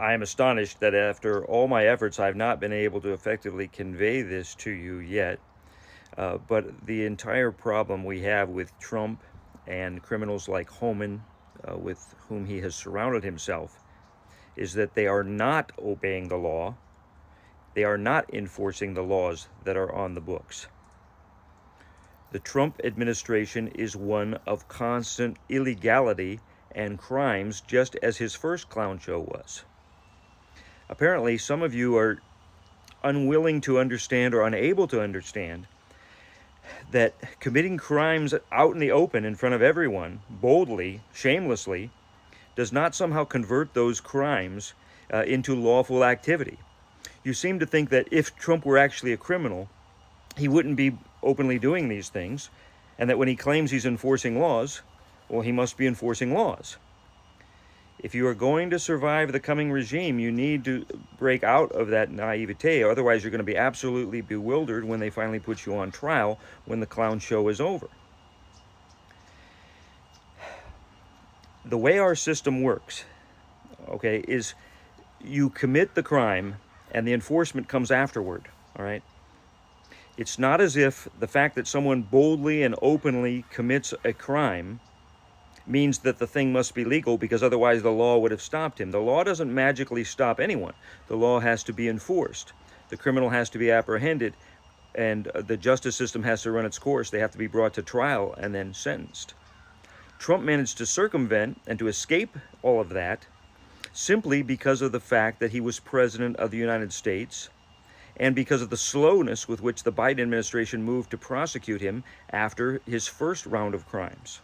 I am astonished that after all my efforts, I've not been able to effectively convey this to you yet. But the entire problem we have with Trump and criminals like Homan, with whom he has surrounded himself, is that they are not obeying the law. They are not enforcing the laws that are on the books. The Trump administration is one of constant illegality and crimes, just as his first clown show was. Apparently, some of you are unwilling to understand or unable to understand that committing crimes out in the open in front of everyone, boldly, shamelessly, does not somehow convert those crimes into lawful activity. You seem to think that if Trump were actually a criminal, he wouldn't be openly doing these things, and that when he claims he's enforcing laws, well, he must be enforcing laws. If you are going to survive the coming regime, you need to break out of that naivete. Otherwise, you're going to be absolutely bewildered when they finally put you on trial when the clown show is over. The way our system works, okay, is you commit the crime and the enforcement comes afterward, all right? It's not as if the fact that someone boldly and openly commits a crime means that the thing must be legal, because otherwise the law would have stopped him. The law doesn't magically stop anyone. The law has to be enforced. The criminal has to be apprehended, and the justice system has to run its course. They have to be brought to trial and then sentenced. Trump managed to circumvent and to escape all of that simply because of the fact that he was president of the United States, and because of the slowness with which the Biden administration moved to prosecute him after his first round of crimes.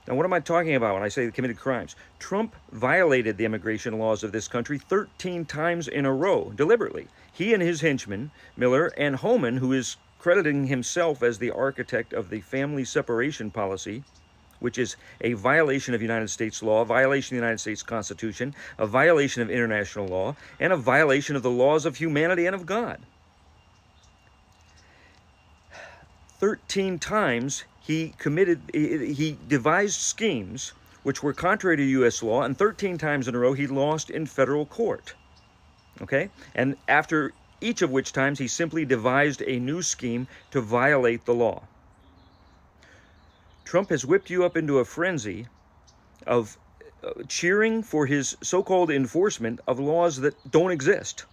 Now, what am I talking about when I say he committed crimes? Trump violated the immigration laws of this country 13 times in a row, deliberately. He and his henchmen, Miller and Homan, who is crediting himself as the architect of the family separation policy, which is a violation of United States law, a violation of the United States Constitution, a violation of international law, and a violation of the laws of humanity and of God. 13 times he devised schemes which were contrary to U.S. law, and 13 times in a row he lost in federal court. Okay? And after each of which times he simply devised a new scheme to violate the law. Trump has whipped you up into a frenzy of cheering for his so-called enforcement of laws that don't exist.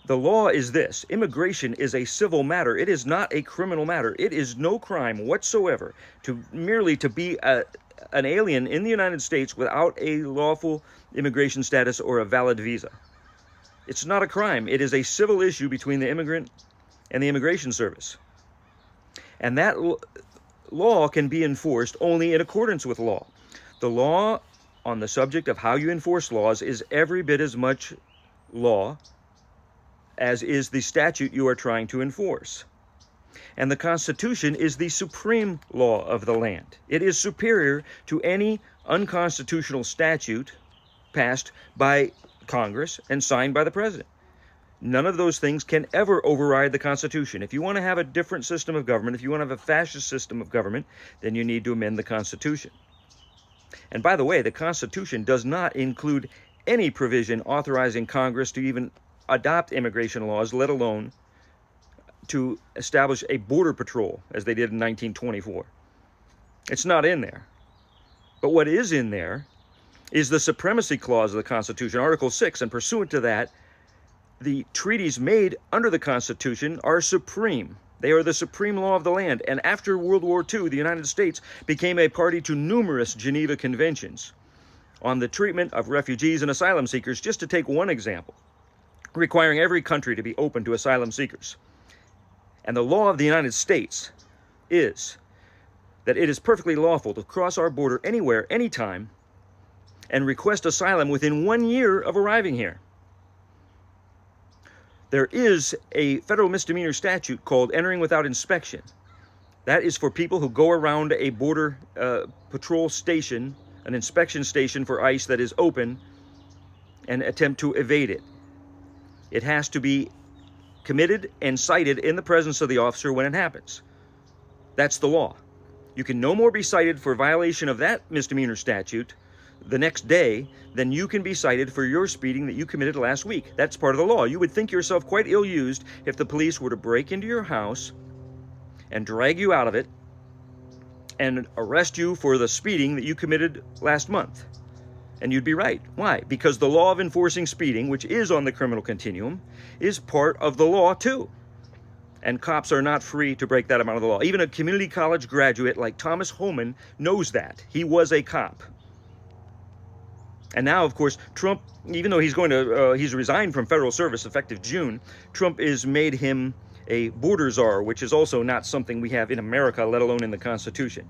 The law is this: immigration is a civil matter. It is not a criminal matter. It is no crime whatsoever to merely to be an alien in the United States without a lawful immigration status or a valid visa. It's not a crime. It is a civil issue between the immigrant and the Immigration Service. And that law can be enforced only in accordance with law. The law on the subject of how you enforce laws is every bit as much law as is the statute you are trying to enforce. And the Constitution is the supreme law of the land. It is superior to any unconstitutional statute passed by Congress and signed by the president. None of those things can ever override the Constitution. If you want to have a different system of government, if you want to have a fascist system of government, then you need to amend the Constitution. And by the way, the Constitution does not include any provision authorizing Congress to even adopt immigration laws, let alone to establish a border patrol, as they did in 1924. It's not in there. But what is in there is the Supremacy Clause of the Constitution, Article 6, and pursuant to that, the treaties made under the Constitution are supreme. They are the supreme law of the land. And after World War II, the United States became a party to numerous Geneva Conventions on the treatment of refugees and asylum seekers, just to take one example, requiring every country to be open to asylum seekers. And the law of the United States is that it is perfectly lawful to cross our border anywhere, anytime, and request asylum within 1 year of arriving here. There is a federal misdemeanor statute called entering without inspection. That is for people who go around a border patrol station, an inspection station for ICE that is open, and attempt to evade it. It has to be committed and cited in the presence of the officer when it happens. That's the law. You can no more be cited for violation of that misdemeanor statute the next day, then you can be cited for your speeding that you committed last week. That's part of the law. You would think yourself quite ill-used if the police were to break into your house and drag you out of it and arrest you for the speeding that you committed last month. And you'd be right. Why? Because the law of enforcing speeding, which is on the criminal continuum, is part of the law too. And cops are not free to break that amount of the law. Even a community college graduate like Thomas Homan knows that. He was a cop. And now, of course, Trump, even though he's resigned from federal service effective June, Trump has made him a border czar, which is also not something we have in America, let alone in the Constitution.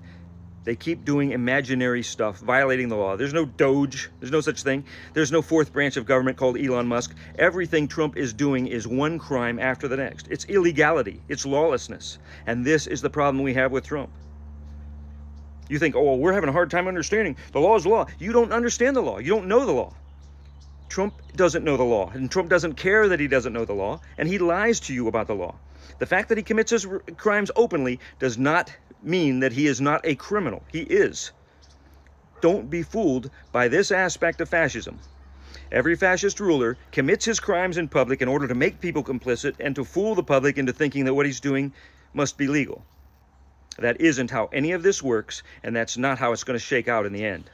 They keep doing imaginary stuff, violating the law. There's no Doge. There's no such thing. There's no fourth branch of government called Elon Musk. Everything Trump is doing is one crime after the next. It's illegality. It's lawlessness. And this is the problem we have with Trump. You think, oh, well, we're having a hard time understanding. The law is the law. You don't understand the law. You don't know the law. Trump doesn't know the law, and Trump doesn't care that he doesn't know the law, and he lies to you about the law. The fact that he commits his crimes openly does not mean that he is not a criminal. He is. Don't be fooled by this aspect of fascism. Every fascist ruler commits his crimes in public in order to make people complicit and to fool the public into thinking that what he's doing must be legal. That isn't how any of this works, and that's not how it's going to shake out in the end.